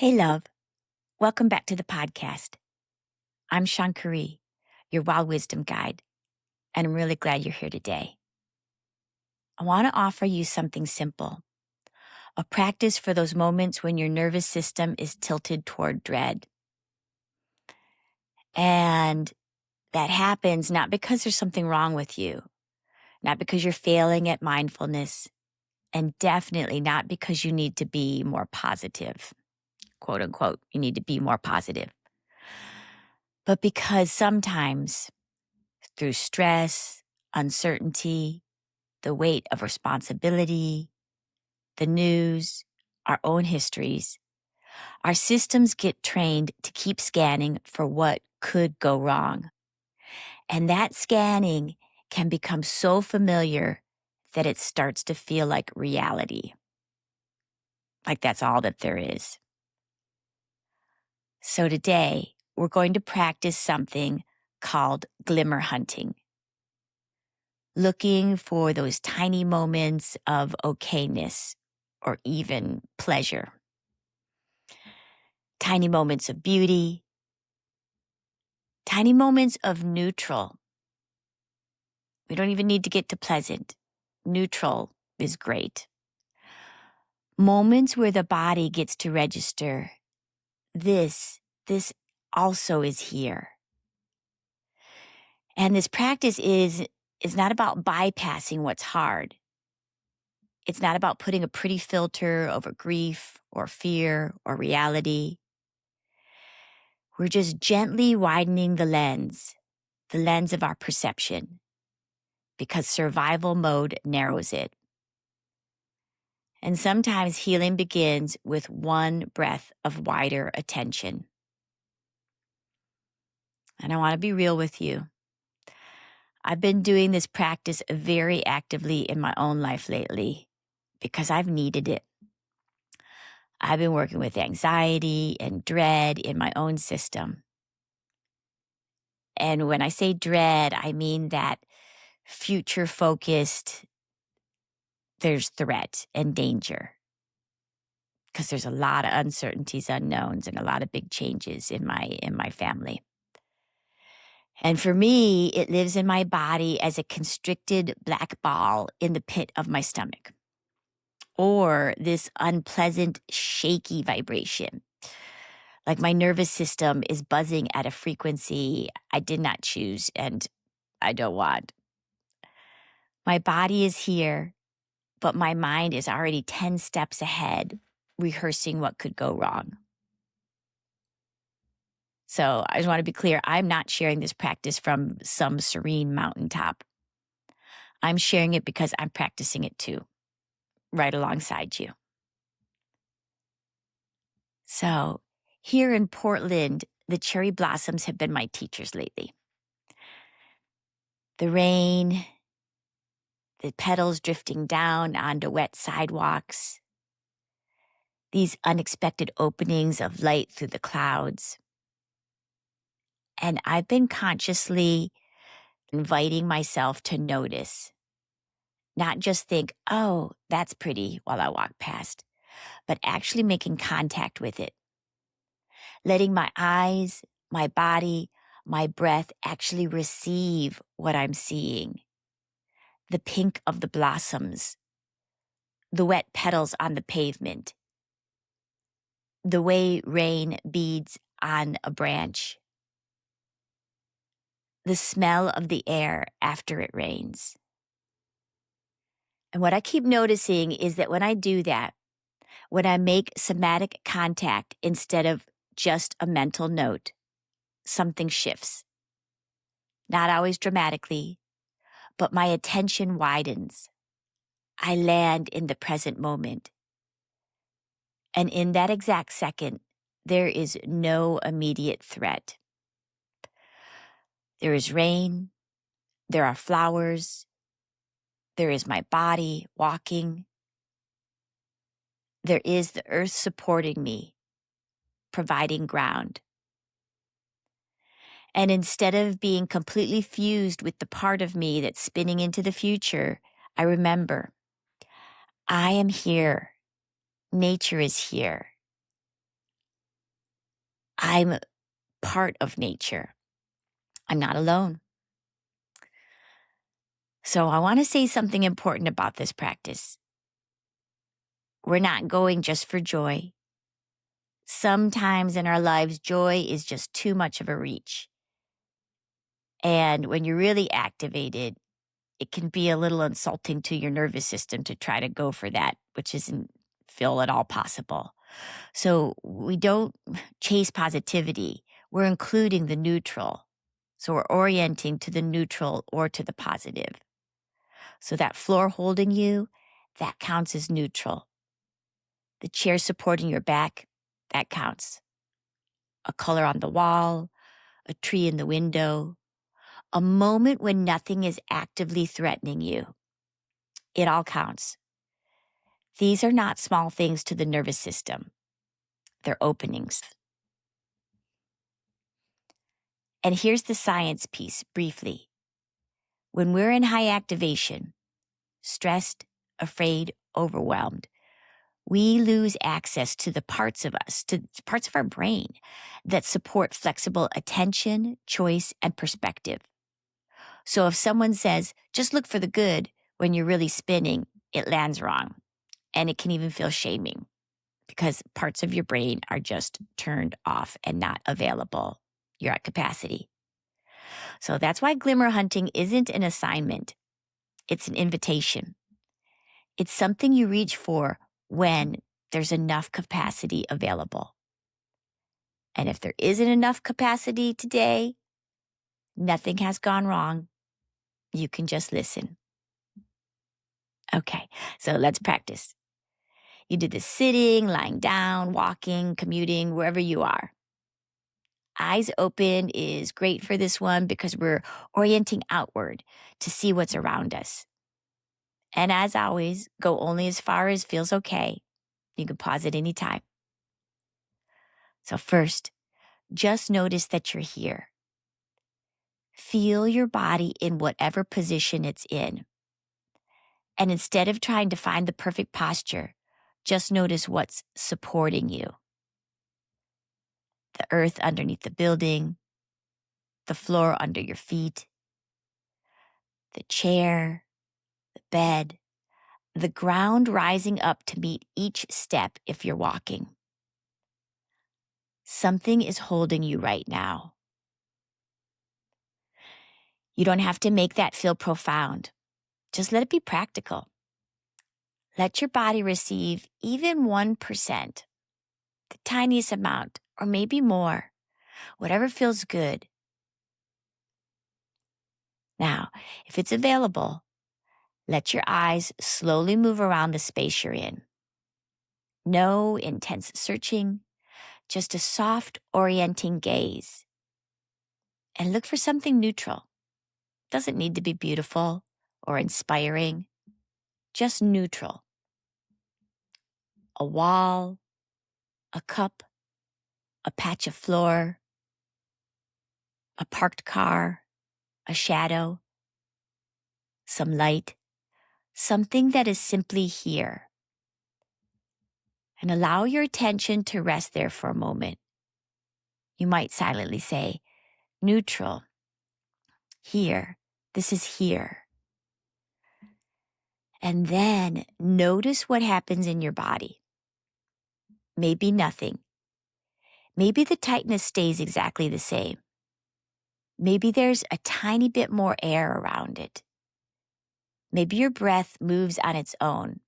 Hey, love. Welcome back to the podcast. I'm Shankari, your Wild Wisdom Guide, and I'm really glad you're here today. I want to offer you something simple, a practice for those moments when your nervous system is tilted toward dread. And that happens not because there's something wrong with you, not because you're failing at mindfulness, and definitely not because you need to be more positive, quote unquote, you need to be more positive, but because sometimes through stress, uncertainty, the weight of responsibility, the news, our own histories, our systems get trained to keep scanning for what could go wrong. And that scanning can become so familiar that it starts to feel like reality. Like that's all that there is. So today, we're going to practice something called glimmer hunting. Looking for those tiny moments of okayness or even pleasure. Tiny moments of beauty. Tiny moments of neutral. We don't even need to get to pleasant. Neutral is great. Moments where the body gets to register, this also is here. And this practice is not about bypassing what's hard. It's not about putting a pretty filter over grief or fear or reality. We're just gently widening the lens of our perception, because survival mode narrows it. And sometimes healing begins with one breath of wider attention. And I want to be real with you. I've been doing this practice very actively in my own life lately because I've needed it. I've been working with anxiety and dread in my own system. And when I say dread, I mean that future-focused, there's threat and danger. Because there's a lot of uncertainties, unknowns, and a lot of big changes in my family. And for me, it lives in my body as a constricted black ball in the pit of my stomach, or this unpleasant, shaky vibration. Like my nervous system is buzzing at a frequency I did not choose and I don't want. My body is here, but my mind is already 10 steps ahead, rehearsing what could go wrong. So I just want to be clear, I'm not sharing this practice from some serene mountaintop. I'm sharing it because I'm practicing it too, right alongside you. So here in Portland, the cherry blossoms have been my teachers lately. The rain, the petals drifting down onto wet sidewalks, these unexpected openings of light through the clouds. And I've been consciously inviting myself to notice, not just think, oh, that's pretty while I walk past, but actually making contact with it. Letting my eyes, my body, my breath actually receive what I'm seeing. The pink of the blossoms, the wet petals on the pavement, the way rain beads on a branch, the smell of the air after it rains. And what I keep noticing is that when I do that, when I make somatic contact instead of just a mental note, something shifts. Not always dramatically, but my attention widens. I land in the present moment. And in that exact second, there is no immediate threat. There is rain, there are flowers, there is my body walking. There is the earth supporting me, providing ground. And instead of being completely fused with the part of me that's spinning into the future, I remember, I am here. Nature is here. I'm part of nature. I'm not alone. So I want to say something important about this practice. We're not going just for joy. Sometimes in our lives, joy is just too much of a reach. And when you're really activated, it can be a little insulting to your nervous system to try to go for that, which isn't feel at all possible. So we don't chase positivity. We're including the neutral. So we're orienting to the neutral or to the positive. So that floor holding you, that counts as neutral. The chair supporting your back, that counts. A color on the wall, a tree in the window, a moment when nothing is actively threatening you. It all counts. These are not small things to the nervous system. They're openings. And here's the science piece, briefly. When we're in high activation, stressed, afraid, overwhelmed, we lose access to the parts of us, to parts of our brain that support flexible attention, choice, and perspective. So if someone says, just look for the good when you're really spinning, it lands wrong. And it can even feel shaming because parts of your brain are just turned off and not available. You're at capacity. So that's why glimmer hunting isn't an assignment. It's an invitation. It's something you reach for when there's enough capacity available. And if there isn't enough capacity today, nothing has gone wrong. You can just listen. Okay, so let's practice. You did this sitting, lying down, walking, commuting, wherever you are. Eyes open is great for this one because we're orienting outward to see what's around us. And as always, go only as far as feels okay. You can pause at any time. So first, just notice that you're here. Feel your body in whatever position it's in. And instead of trying to find the perfect posture, just notice what's supporting you. The earth underneath the building, the floor under your feet, the chair, the bed, the ground rising up to meet each step if you're walking. Something is holding you right now. You don't have to make that feel profound. Just let it be practical. Let your body receive even 1%, the tiniest amount, or maybe more, whatever feels good. Now, if it's available, let your eyes slowly move around the space you're in. No intense searching, just a soft orienting gaze. And look for something neutral. Doesn't need to be beautiful or inspiring, just neutral. A wall, a cup, a patch of floor, a parked car, a shadow, some light, something that is simply here. And allow your attention to rest there for a moment. You might silently say, neutral, here, this is here. And then notice what happens in your body. Maybe nothing. Maybe the tightness stays exactly the same. Maybe there's a tiny bit more air around it. Maybe your breath moves on its own.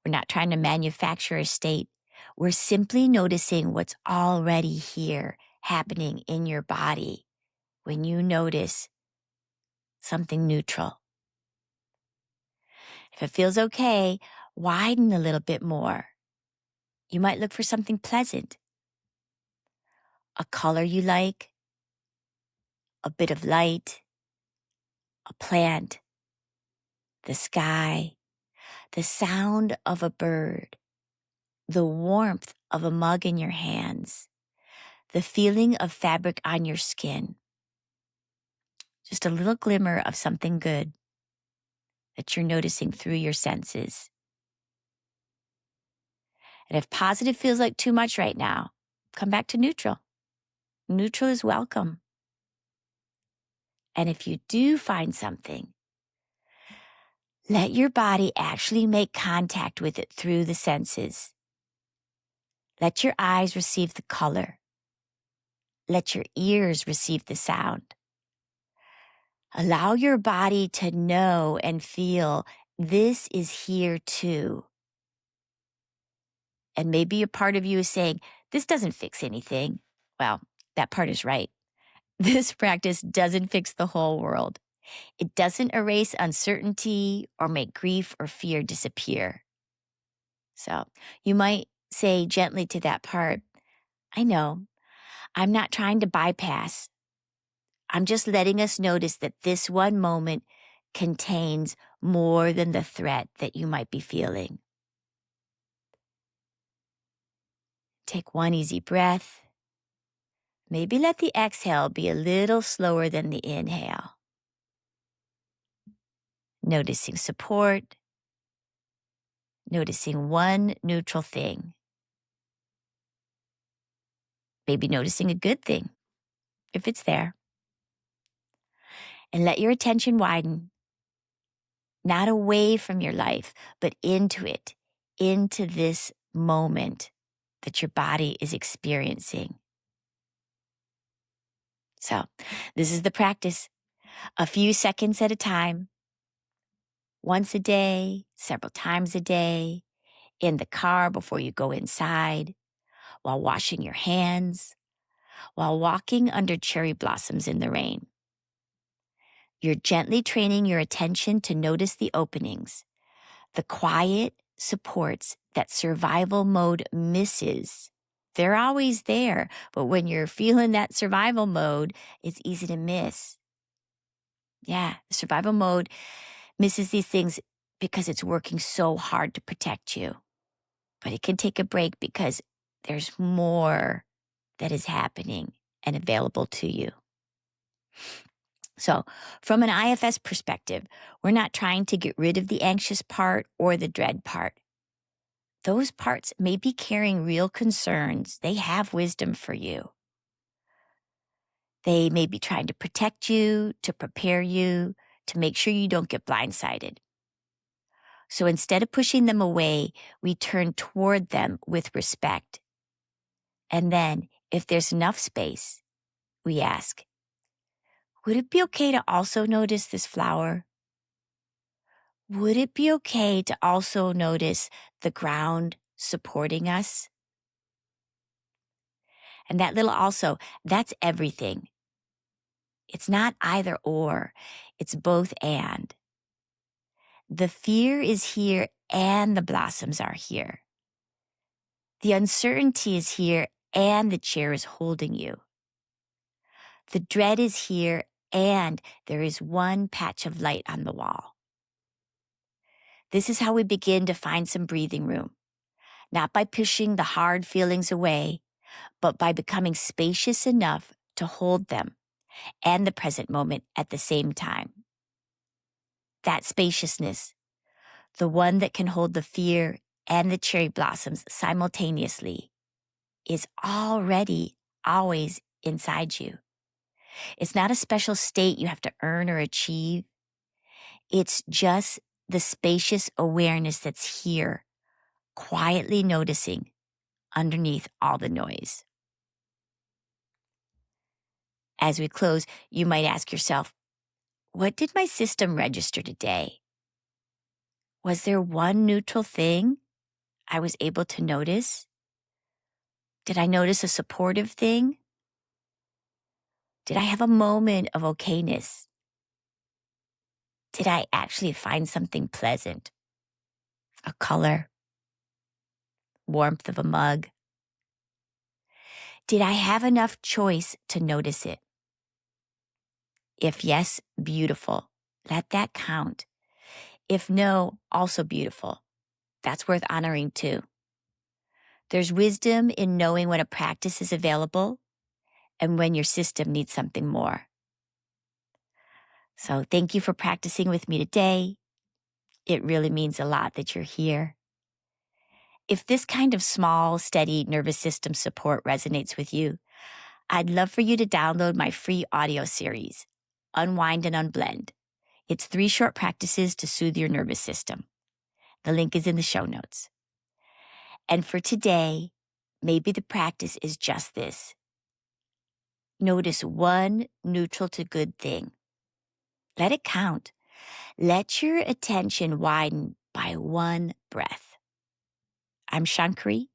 We're not trying to manufacture a state. We're simply noticing what's already here, happening in your body when you notice something neutral. If it feels okay, widen a little bit more. You might look for something pleasant. A color you like, a bit of light, a plant, the sky, the sound of a bird, the warmth of a mug in your hands, the feeling of fabric on your skin. Just a little glimmer of something good that you're noticing through your senses. And if positive feels like too much right now, come back to neutral. Neutral is welcome. And if you do find something, let your body actually make contact with it through the senses. Let your eyes receive the color. Let your ears receive the sound. Allow your body to know and feel this is here too. And maybe a part of you is saying, this doesn't fix anything. Well, that part is right. This practice doesn't fix the whole world. It doesn't erase uncertainty or make grief or fear disappear. So you might say gently to that part, I know, I'm not trying to bypass. I'm just letting us notice that this one moment contains more than the threat that you might be feeling. Take one easy breath. Maybe let the exhale be a little slower than the inhale. Noticing support. Noticing one neutral thing. Maybe noticing a good thing, if it's there. And let your attention widen, not away from your life, but into it, into this moment that your body is experiencing. So this is the practice. A few seconds at a time, once a day, several times a day, in the car before you go inside, while washing your hands, while walking under cherry blossoms in the rain. You're gently training your attention to notice the openings, the quiet supports that survival mode misses. They're always there, but when you're feeling that survival mode, it's easy to miss. Yeah, the survival mode misses these things because it's working so hard to protect you. But it can take a break because there's more that is happening and available to you. So from an IFS perspective, we're not trying to get rid of the anxious part or the dread part. Those parts may be carrying real concerns. They have wisdom for you. They may be trying to protect you, to prepare you, to make sure you don't get blindsided. So instead of pushing them away, we turn toward them with respect. And then, if there's enough space, we ask, would it be okay to also notice this flower? Would it be okay to also notice the ground supporting us? And that little also, that's everything. It's not either or, it's both and. The fear is here and the blossoms are here. The uncertainty is here and the chair is holding you. The dread is here and there is one patch of light on the wall. This is how we begin to find some breathing room, not by pushing the hard feelings away, but by becoming spacious enough to hold them and the present moment at the same time. That spaciousness, the one that can hold the fear and the cherry blossoms simultaneously, is already always inside you. It's not a special state you have to earn or achieve. It's just the spacious awareness that's here, quietly noticing underneath all the noise. As we close, you might ask yourself, what did my system register today? Was there one neutral thing I was able to notice? Did I notice a supportive thing? Did I have a moment of okayness? Did I actually find something pleasant? A color? Warmth of a mug? Did I have enough choice to notice it? If yes, beautiful. Let that count. If no, also beautiful. That's worth honoring too. There's wisdom in knowing when a practice is available and when your system needs something more. So thank you for practicing with me today. It really means a lot that you're here. If this kind of small, steady nervous system support resonates with you, I'd love for you to download my free audio series, Unwind and Unblend. It's 3 short practices to soothe your nervous system. The link is in the show notes. And for today, maybe the practice is just this. Notice one neutral to good thing. Let it count. Let your attention widen by one breath. I'm Shankari,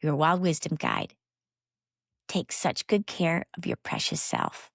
your Wild Wisdom Guide. Take such good care of your precious self.